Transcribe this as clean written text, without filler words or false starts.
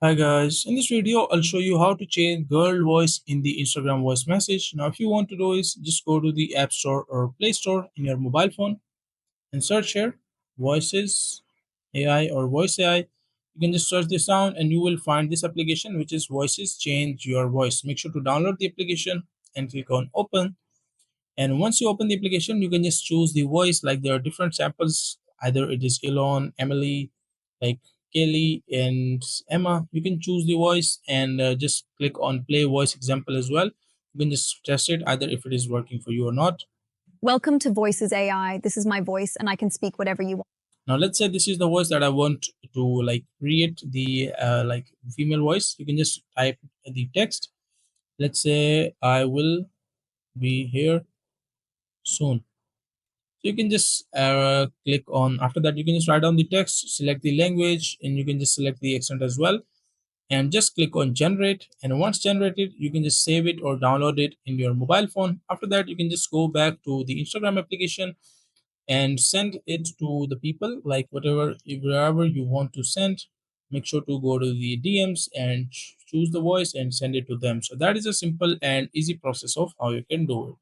Hi guys, in this video I'll show you how to change girl voice in the Instagram voice message. Now if you want to do is just go to the App Store or Play Store in your mobile phone and search here voices AI or voice AI. You can just search this sound and you will find this application which is voices change your voice. Make sure to download the application and click on open, and once you open the application, you can just choose the voice. Like there are different samples, either it is Elon, Emily, like Kelly, and Emma. You can choose the voice and just click on play voice example as well. You can just test it either if it is working for you or not. Welcome to Voices AI. This is my voice, and I can speak whatever you want. Now let's say this is the voice that I want to like create the like female voice. You can just type the text. Let's say I will be here soon. So you can just click on, after that you can just write down the text, select the language, and you can just select the accent as well, and just click on generate. And once generated, you can just save it or download it in your mobile phone. After that, you can just go back to the Instagram application and send it to the people, like wherever you want to send. Make sure to go to the DMs and choose the voice and send it to them. So that is a simple and easy process of how you can do it.